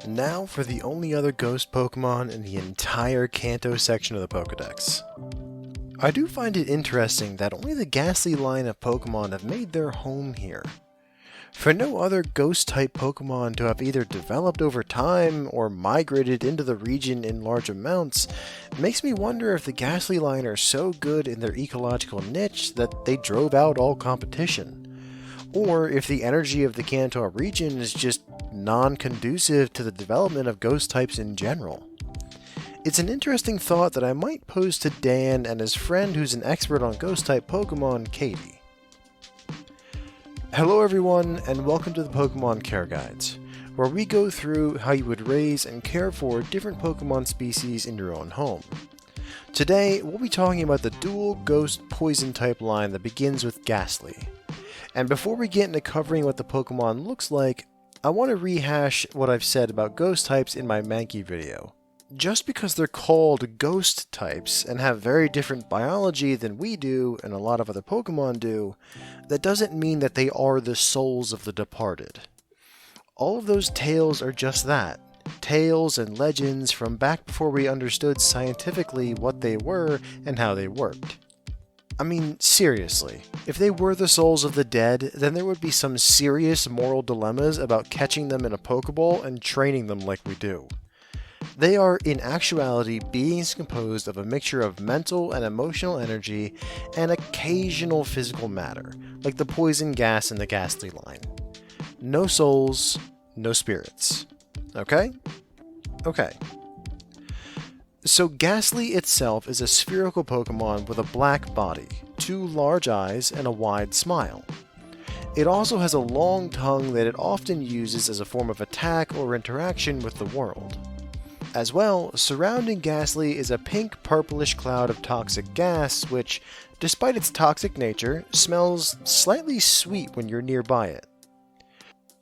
Now for the only other ghost Pokemon in the entire Kanto section of the Pokedex. I do find it interesting that only the Gastly line of Pokemon have made their home here. For no other ghost-type Pokemon to have either developed over time or migrated into the region in large amounts makes me wonder if the Gastly line are so good in their ecological niche that they drove out all competition, or if the energy of the Kanto region is just non-conducive to the development of ghost types in general. It's an interesting thought that I might pose to Dan and his friend who's an expert on ghost-type Pokemon, Katie. Hello everyone, and welcome to the Pokemon Care Guides, where we go through how you would raise and care for different Pokemon species in your own home. Today, we'll be talking about the dual ghost poison type line that begins with Gastly. And before we get into covering what the Pokemon looks like, I want to rehash what I've said about ghost types in my Mankey video. Just because they're called ghost types and have very different biology than we do and a lot of other Pokemon do, that doesn't mean that they are the souls of the departed. All of those tales are just that, tales and legends from back before we understood scientifically what they were and how they worked. I mean, seriously, if they were the souls of the dead, then there would be some serious moral dilemmas about catching them in a Pokeball and training them like we do. They are, in actuality, beings composed of a mixture of mental and emotional energy and occasional physical matter, like the poison gas in the Gastly line. No souls, no spirits. Okay? Okay. So Gastly itself is a spherical Pokemon with a black body, two large eyes, and a wide smile. It also has a long tongue that it often uses as a form of attack or interaction with the world. As well, surrounding Gastly is a pink purplish cloud of toxic gas which, despite its toxic nature, smells slightly sweet when you're nearby it.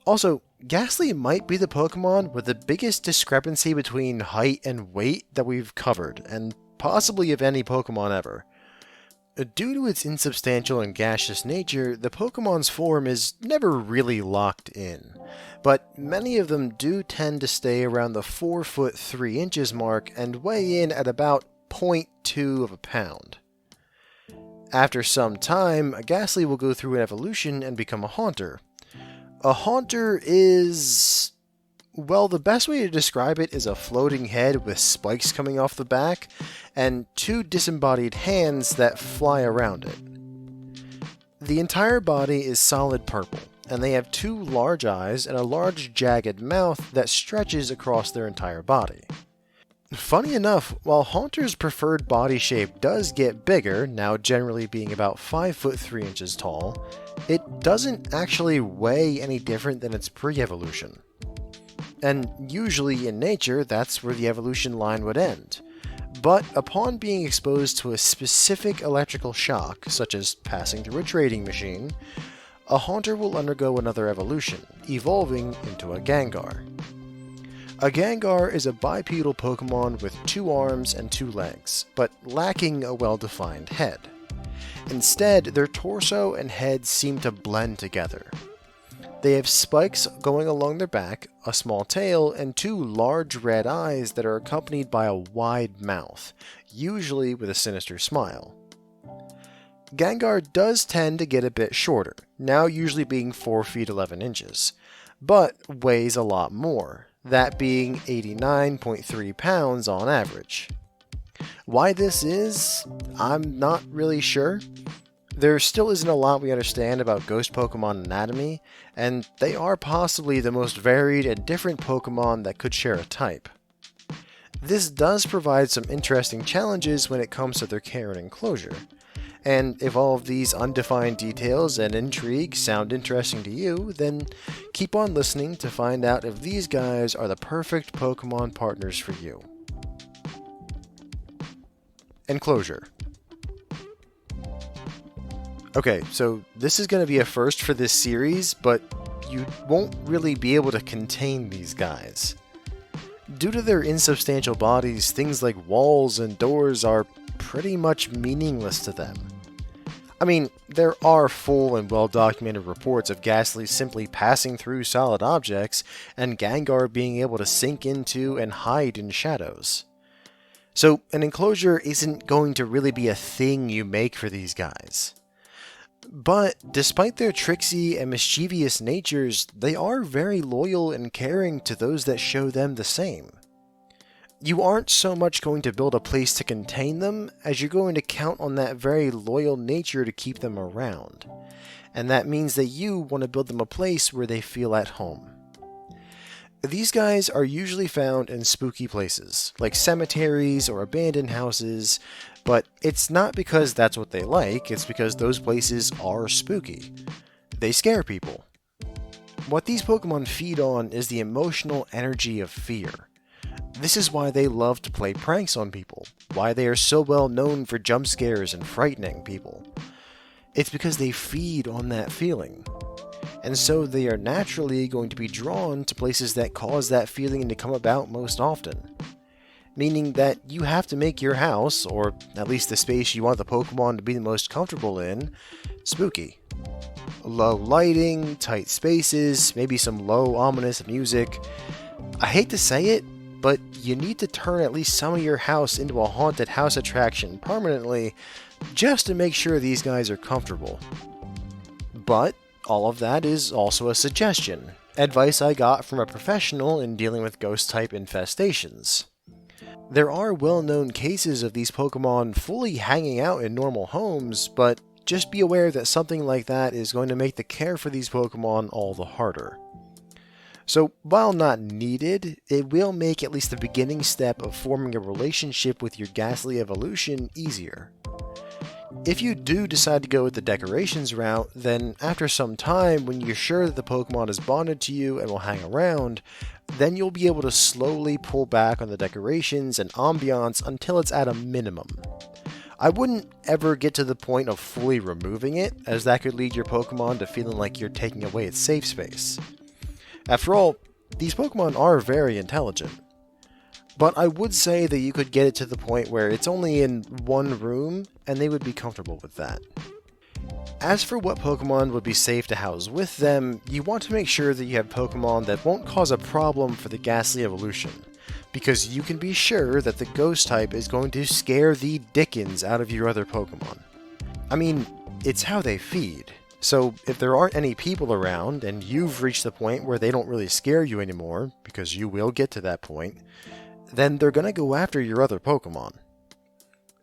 Also, Gastly might be the Pokemon with the biggest discrepancy between height and weight that we've covered, and possibly of any Pokemon ever. Due to its insubstantial and gaseous nature, the Pokemon's form is never really locked in, but many of them do tend to stay around the 4 foot 3 inches mark and weigh in at about 0.2 of a pound. After some time, a Gastly will go through an evolution and become a Haunter. A Haunter is... well, the best way to describe it is a floating head with spikes coming off the back, and two disembodied hands that fly around it. The entire body is solid purple, and they have two large eyes and a large jagged mouth that stretches across their entire body. Funny enough, while Haunter's preferred body shape does get bigger, now generally being about 5 foot 3 inches tall, it doesn't actually weigh any different than its pre-evolution. And usually in nature, that's where the evolution line would end. But upon being exposed to a specific electrical shock, such as passing through a trading machine, a Haunter will undergo another evolution, evolving into a Gengar. A Gengar is a bipedal Pokemon with 2 arms and 2 legs, but lacking a well-defined head. Instead, their torso and head seem to blend together. They have spikes going along their back, a small tail, and 2 large red eyes that are accompanied by a wide mouth, usually with a sinister smile. Gengar does tend to get a bit shorter, now usually being 4 feet 11 inches, but weighs a lot more, that being 89.3 pounds on average. Why this is, I'm not really sure. There still isn't a lot we understand about ghost Pokemon anatomy, and they are possibly the most varied and different Pokemon that could share a type. This does provide some interesting challenges when it comes to their care and enclosure, and if all of these undefined details and intrigue sound interesting to you, then keep on listening to find out if these guys are the perfect Pokemon partners for you. Enclosure. Okay, so this is going to be a first for this series, but you won't really be able to contain these guys. Due to their insubstantial bodies, things like walls and doors are pretty much meaningless to them. I mean, there are full and well-documented reports of Gastly simply passing through solid objects, and Gengar being able to sink into and hide in shadows. So, an enclosure isn't going to really be a thing you make for these guys. But, despite their tricksy and mischievous natures, they are very loyal and caring to those that show them the same. You aren't so much going to build a place to contain them, as you're going to count on that very loyal nature to keep them around. And that means that you want to build them a place where they feel at home. These guys are usually found in spooky places, like cemeteries or abandoned houses, but it's not because that's what they like, it's because those places are spooky. They scare people. What these Pokemon feed on is the emotional energy of fear. This is why they love to play pranks on people, why they are so well known for jump scares and frightening people. It's because they feed on that feeling. And so they are naturally going to be drawn to places that cause that feeling to come about most often. Meaning that you have to make your house, or at least the space you want the Pokemon to be the most comfortable in, spooky. Low lighting, tight spaces, maybe some low ominous music. I hate to say it, but you need to turn at least some of your house into a haunted house attraction permanently, just to make sure these guys are comfortable. But all of that is also a suggestion, advice I got from a professional in dealing with ghost-type infestations. There are well-known cases of these Pokemon fully hanging out in normal homes, but just be aware that something like that is going to make the care for these Pokemon all the harder. So, while not needed, it will make at least the beginning step of forming a relationship with your Gastly evolution easier. If you do decide to go with the decorations route, then after some time, when you're sure that the Pokemon is bonded to you and will hang around, then you'll be able to slowly pull back on the decorations and ambiance until it's at a minimum. I wouldn't ever get to the point of fully removing it, as that could lead your Pokemon to feeling like you're taking away its safe space. After all, these Pokemon are very intelligent. But I would say that you could get it to the point where it's only in one room, and they would be comfortable with that. As for what Pokemon would be safe to house with them, you want to make sure that you have Pokemon that won't cause a problem for the Gastly evolution, because you can be sure that the Ghost type is going to scare the dickens out of your other Pokemon. I mean, it's how they feed. So if there aren't any people around, and you've reached the point where they don't really scare you anymore, because you will get to that point, then they're going to go after your other Pokemon.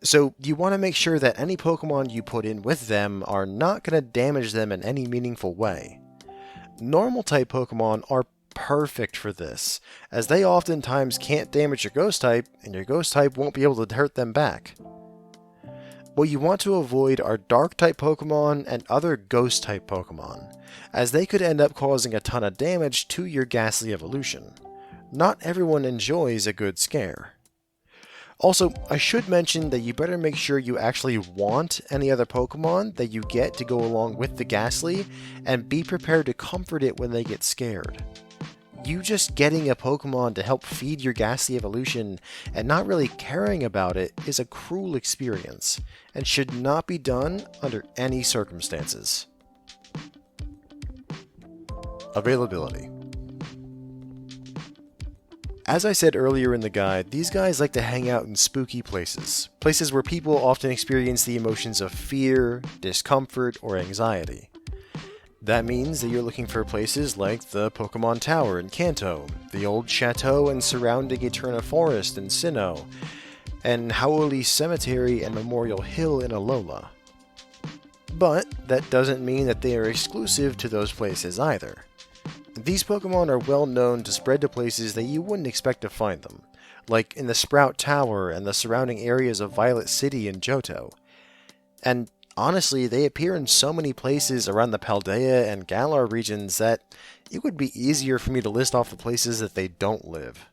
So you want to make sure that any Pokemon you put in with them are not going to damage them in any meaningful way. Normal type Pokemon are perfect for this, as they oftentimes can't damage your Ghost type, and your Ghost type won't be able to hurt them back. What you want to avoid are Dark-type Pokemon and other Ghost-type Pokemon, as they could end up causing a ton of damage to your Gastly evolution. Not everyone enjoys a good scare. Also, I should mention that you better make sure you actually want any other Pokemon that you get to go along with the Gastly, and be prepared to comfort it when they get scared. You just getting a Pokemon to help feed your Gastly evolution and not really caring about it is a cruel experience, and should not be done under any circumstances. Availability. As I said earlier in the guide, these guys like to hang out in spooky places, places where people often experience the emotions of fear, discomfort, or anxiety. That means that you're looking for places like the Pokemon Tower in Kanto, the old Chateau and surrounding Eterna Forest in Sinnoh, and Howley Cemetery and Memorial Hill in Alola. But that doesn't mean that they are exclusive to those places either. These Pokemon are well known to spread to places that you wouldn't expect to find them, like in the Sprout Tower and the surrounding areas of Violet City in Johto. And honestly, they appear in so many places around the Paldea and Galar regions that it would be easier for me to list off the places that they don't live.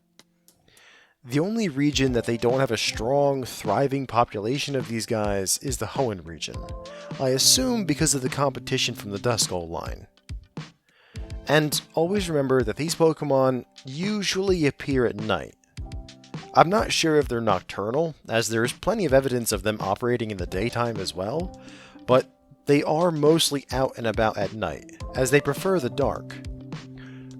The only region that they don't have a strong, thriving population of these guys is the Hoenn region, I assume because of the competition from the Duskull line. And always remember that these Pokemon usually appear at night. I'm not sure if they're nocturnal, as there is plenty of evidence of them operating in the daytime as well, but they are mostly out and about at night, as they prefer the dark.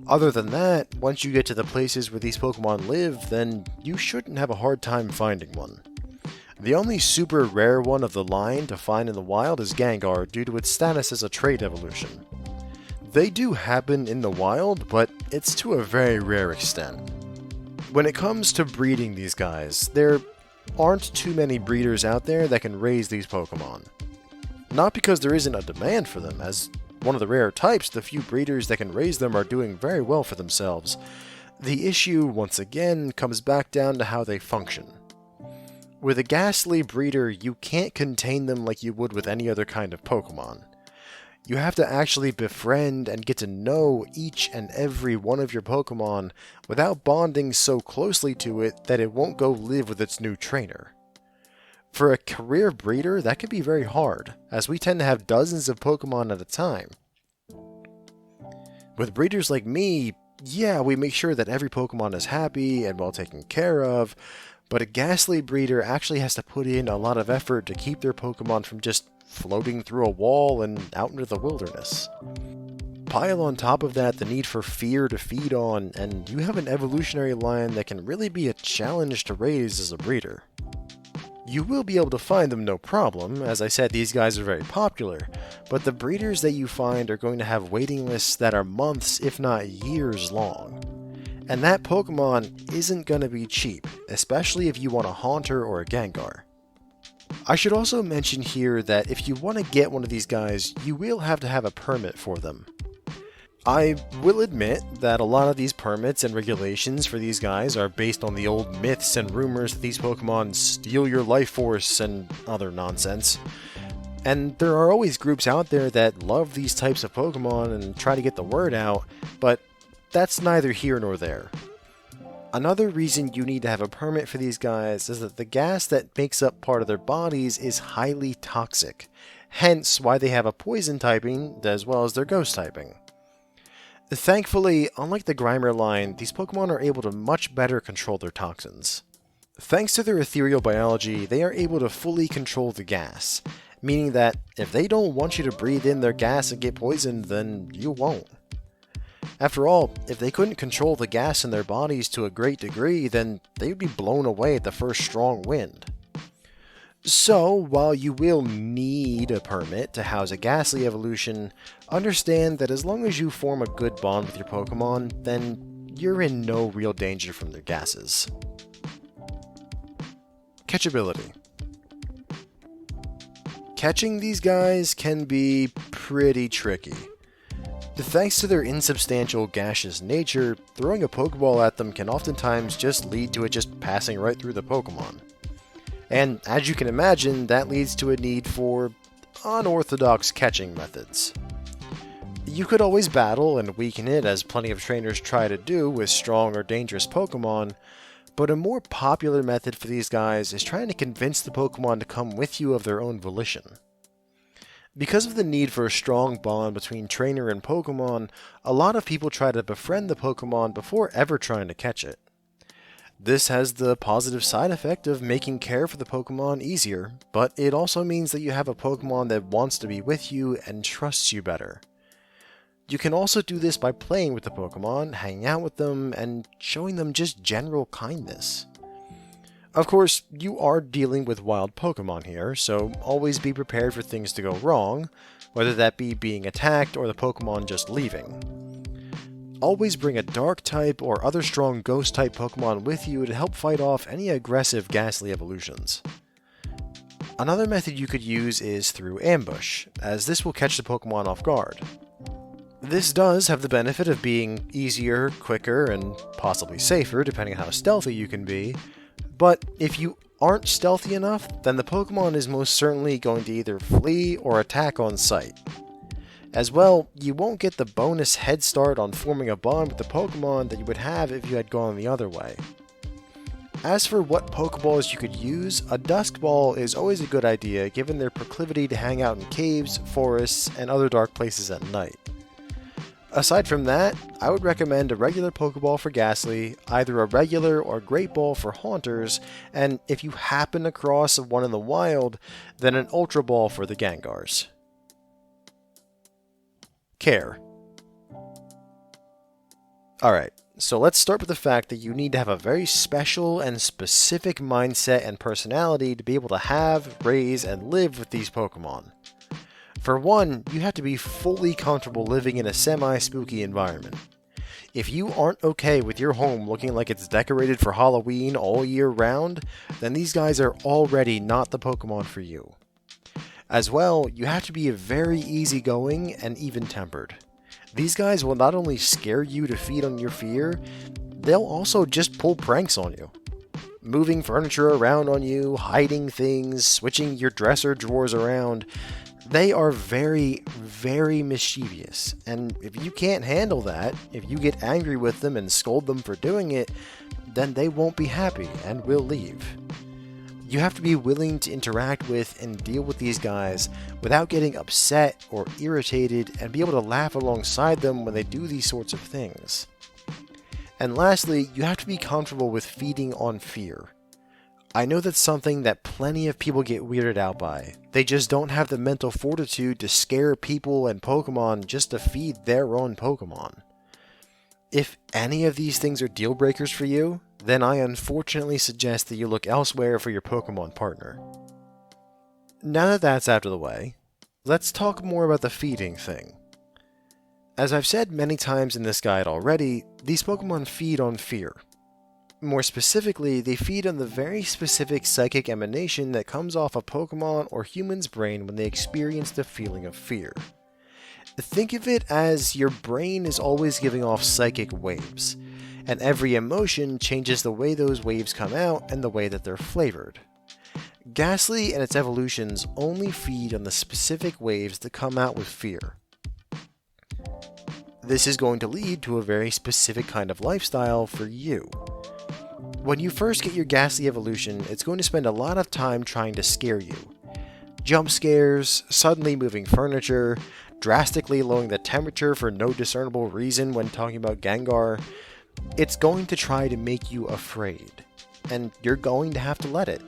Other than that, once you get to the places where these Pokemon live, then you shouldn't have a hard time finding one. The only super rare one of the line to find in the wild is Gengar due to its status as a trait evolution. They do happen in the wild, but it's to a very rare extent. When it comes to breeding these guys, there aren't too many breeders out there that can raise these Pokemon. Not because there isn't a demand for them, as one of the rare types, the few breeders that can raise them are doing very well for themselves. The issue, once again, comes back down to how they function. With a Gastly breeder, you can't contain them like you would with any other kind of Pokemon. You have to actually befriend and get to know each and every one of your Pokemon without bonding so closely to it that it won't go live with its new trainer. For a career breeder, that can be very hard, as we tend to have dozens of Pokemon at a time. With breeders like me, yeah, we make sure that every Pokemon is happy and well taken care of, but a Gastly breeder actually has to put in a lot of effort to keep their Pokemon from just floating through a wall and out into the wilderness. Pile on top of that the need for fear to feed on, and you have an evolutionary line that can really be a challenge to raise as a breeder. You will be able to find them no problem, as I said these guys are very popular, but the breeders that you find are going to have waiting lists that are months if not years long. And that Pokemon isn't going to be cheap, especially if you want a Haunter or a Gengar. I should also mention here that if you want to get one of these guys, you will have to have a permit for them. I will admit that a lot of these permits and regulations for these guys are based on the old myths and rumors that these Pokemon steal your life force and other nonsense. And there are always groups out there that love these types of Pokemon and try to get the word out, but that's neither here nor there. Another reason you need to have a permit for these guys is that the gas that makes up part of their bodies is highly toxic, hence why they have a poison typing as well as their ghost typing. Thankfully, unlike the Grimer line, these Pokemon are able to much better control their toxins. Thanks to their ethereal biology, they are able to fully control the gas, meaning that if they don't want you to breathe in their gas and get poisoned, then you won't. After all, if they couldn't control the gas in their bodies to a great degree, then they would be blown away at the first strong wind. So, while you will need a permit to house a Gastly evolution, understand that as long as you form a good bond with your Pokemon, then you're in no real danger from their gases. Catchability. Catching these guys can be pretty tricky. Thanks to their insubstantial gaseous nature, throwing a Pokeball at them can oftentimes just lead to it just passing right through the Pokemon. And as you can imagine, that leads to a need for unorthodox catching methods. You could always battle and weaken it, as plenty of trainers try to do with strong or dangerous Pokemon, but a more popular method for these guys is trying to convince the Pokemon to come with you of their own volition. Because of the need for a strong bond between trainer and Pokemon, a lot of people try to befriend the Pokemon before ever trying to catch it. This has the positive side effect of making care for the Pokemon easier, but it also means that you have a Pokemon that wants to be with you and trusts you better. You can also do this by playing with the Pokemon, hanging out with them, and showing them just general kindness. Of course, you are dealing with wild Pokemon here, so always be prepared for things to go wrong, whether that be being attacked or the Pokemon just leaving. Always bring a Dark type or other strong Ghost type Pokemon with you to help fight off any aggressive Gastly evolutions. Another method you could use is through ambush, as this will catch the Pokemon off guard. This does have the benefit of being easier, quicker, and possibly safer depending on how stealthy you can be, but if you aren't stealthy enough, then the Pokemon is most certainly going to either flee or attack on sight. As well, you won't get the bonus head start on forming a bond with the Pokemon that you would have if you had gone the other way. As for what Pokeballs you could use, a Dusk Ball is always a good idea given their proclivity to hang out in caves, forests, and other dark places at night. Aside from that, I would recommend a regular Pokeball for Gastly, either a regular or Great Ball for Haunters, and if you happen across one in the wild, then an Ultra Ball for the Gengars. care. Alright, so let's start with the fact that you need to have a very special and specific mindset and personality to be able to have, raise, and live with these Pokemon. For one, you have to be fully comfortable living in a semi-spooky environment. If you aren't okay with your home looking like it's decorated for Halloween all year round, then these guys are already not the Pokemon for you. As well, you have to be very easygoing and even-tempered. These guys will not only scare you to feed on your fear, they'll also just pull pranks on you. Moving furniture around on you, hiding things, switching your dresser drawers around. They are very, very mischievous, and if you can't handle that, if you get angry with them and scold them for doing it, then they won't be happy and will leave. You have to be willing to interact with and deal with these guys without getting upset or irritated, and be able to laugh alongside them when they do these sorts of things. And lastly, you have to be comfortable with feeding on fear. I know that's something that plenty of people get weirded out by. They just don't have the mental fortitude to scare people and Pokemon just to feed their own Pokemon. If any of these things are deal breakers for you, then I unfortunately suggest that you look elsewhere for your Pokemon partner. Now that that's out of the way, let's talk more about the feeding thing. As I've said many times in this guide already, these Pokemon feed on fear. More specifically, they feed on the very specific psychic emanation that comes off a Pokemon or human's brain when they experience the feeling of fear. Think of it as your brain is always giving off psychic waves, and every emotion changes the way those waves come out and the way that they're flavored. Gastly and its evolutions only feed on the specific waves that come out with fear. This is going to lead to a very specific kind of lifestyle for you. When you first get your Gastly evolution, it's going to spend a lot of time trying to scare you. Jump scares, suddenly moving furniture, drastically lowering the temperature for no discernible reason when talking about Gengar. It's going to try to make you afraid, and you're going to have to let it.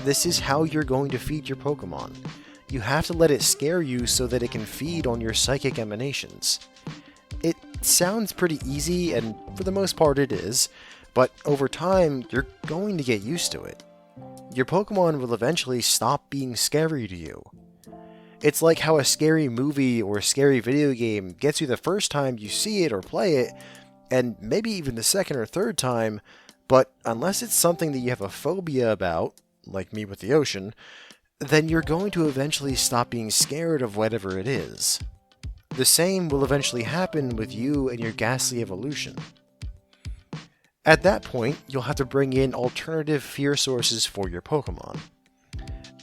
This is how you're going to feed your Pokemon. You have to let it scare you so that it can feed on your psychic emanations. It sounds pretty easy, and for the most part it is, but over time, you're going to get used to it. Your Pokemon will eventually stop being scary to you. It's like how a scary movie or a scary video game gets you the first time you see it or play it, and maybe even the second or third time, but unless it's something that you have a phobia about, like me with the ocean, then you're going to eventually stop being scared of whatever it is. The same will eventually happen with you and your Gastly evolution. At that point, you'll have to bring in alternative fear sources for your Pokemon.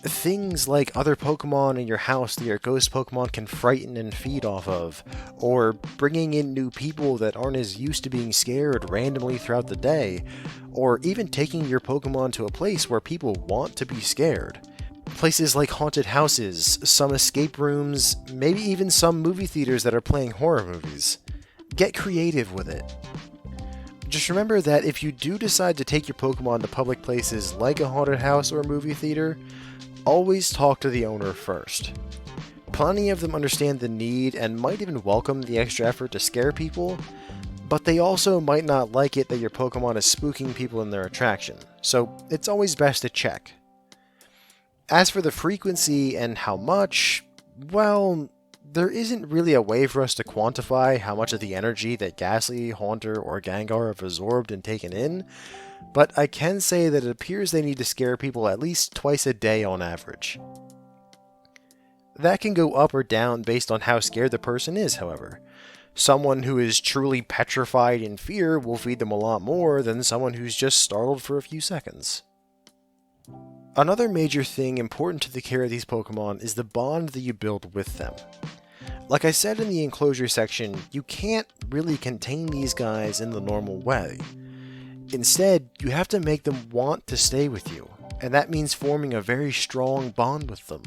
Things like other Pokemon in your house that your ghost Pokemon can frighten and feed off of, or bringing in new people that aren't as used to being scared randomly throughout the day, or even taking your Pokemon to a place where people want to be scared. Places like haunted houses, some escape rooms, maybe even some movie theaters that are playing horror movies. Get creative with it. Just remember that if you do decide to take your Pokemon to public places like a haunted house or a movie theater, always talk to the owner first. Plenty of them understand the need and might even welcome the extra effort to scare people, but they also might not like it that your Pokemon is spooking people in their attraction, so it's always best to check. As for the frequency and how much, well, there isn't really a way for us to quantify how much of the energy that Gastly, Haunter, or Gengar have absorbed and taken in, but I can say that it appears they need to scare people at least twice a day on average. That can go up or down based on how scared the person is, however. Someone who is truly petrified in fear will feed them a lot more than someone who's just startled for a few seconds. Another major thing important to the care of these Pokemon is the bond that you build with them. Like I said in the Enclosure section, you can't really contain these guys in the normal way. Instead, you have to make them want to stay with you, and that means forming a very strong bond with them.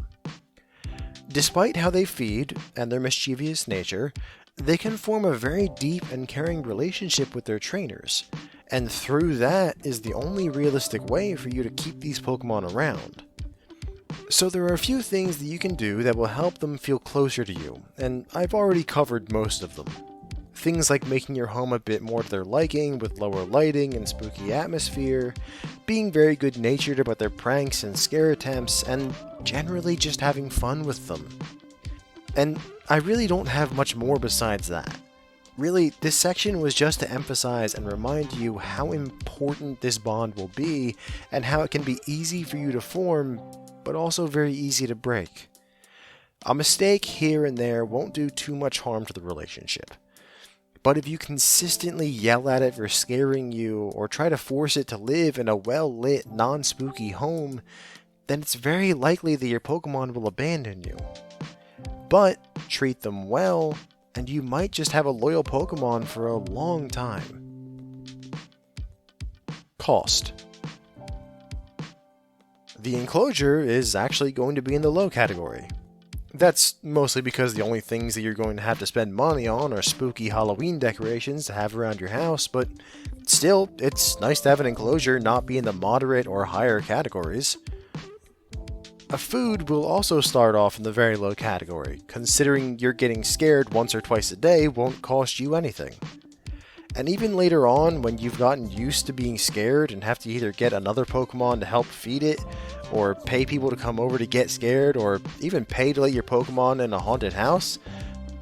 Despite how they feed and their mischievous nature, they can form a very deep and caring relationship with their trainers, and through that is the only realistic way for you to keep these Pokemon around. So there are a few things that you can do that will help them feel closer to you, and I've already covered most of them. Things like making your home a bit more to their liking with lower lighting and spooky atmosphere, being very good-natured about their pranks and scare attempts, and generally just having fun with them. And I really don't have much more besides that. Really, this section was just to emphasize and remind you how important this bond will be and how it can be easy for you to form, but also very easy to break. A mistake here and there won't do too much harm to the relationship. But if you consistently yell at it for scaring you or try to force it to live in a well-lit, non-spooky home, then it's very likely that your Pokemon will abandon you. But treat them well, and you might just have a loyal Pokemon for a long time. Cost. The Enclosure is actually going to be in the low category. That's mostly because the only things that you're going to have to spend money on are spooky Halloween decorations to have around your house, but still, it's nice to have an Enclosure not be in the moderate or higher categories. A food will also start off in the very low category, considering you're getting scared once or twice a day won't cost you anything. And even later on, when you've gotten used to being scared and have to either get another Pokemon to help feed it, or pay people to come over to get scared, or even pay to let your Pokemon in a haunted house,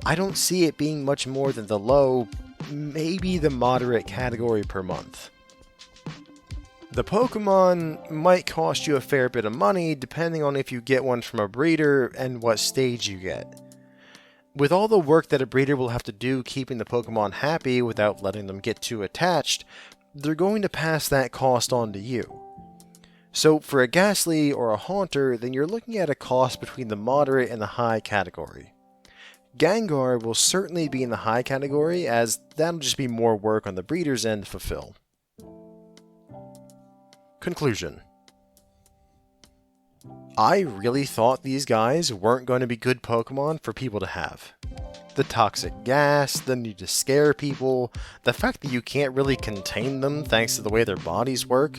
I don't see it being much more than the low, maybe the moderate category per month. The Pokemon might cost you a fair bit of money depending on if you get one from a breeder and what stage you get. With all the work that a breeder will have to do keeping the Pokemon happy without letting them get too attached, they're going to pass that cost on to you. So for a Gastly or a Haunter, then you're looking at a cost between the moderate and the high category. Gengar will certainly be in the high category, as that'll just be more work on the breeder's end to fulfill. Conclusion. I really thought these guys weren't going to be good Pokemon for people to have. The toxic gas, the need to scare people, the fact that you can't really contain them thanks to the way their bodies work.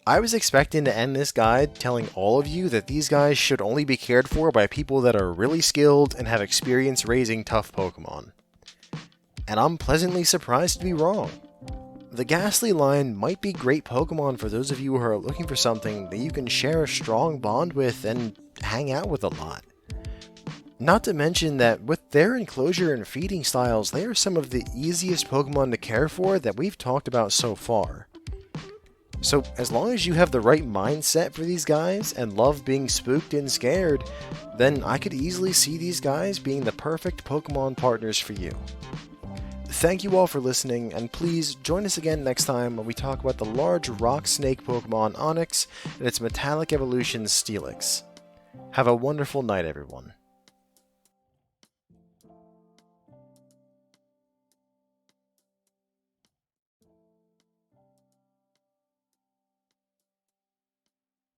I was expecting to end this guide telling all of you that these guys should only be cared for by people that are really skilled and have experience raising tough Pokemon. And I'm pleasantly surprised to be wrong. The Gastly line might be great Pokemon for those of you who are looking for something that you can share a strong bond with and hang out with a lot. Not to mention that with their Enclosure and feeding styles, they are some of the easiest Pokemon to care for that we've talked about so far. So as long as you have the right mindset for these guys and love being spooked and scared, then I could easily see these guys being the perfect Pokemon partners for you. Thank you all for listening, and please join us again next time when we talk about the large rock snake Pokemon Onix and its metallic evolution Steelix. Have a wonderful night, everyone.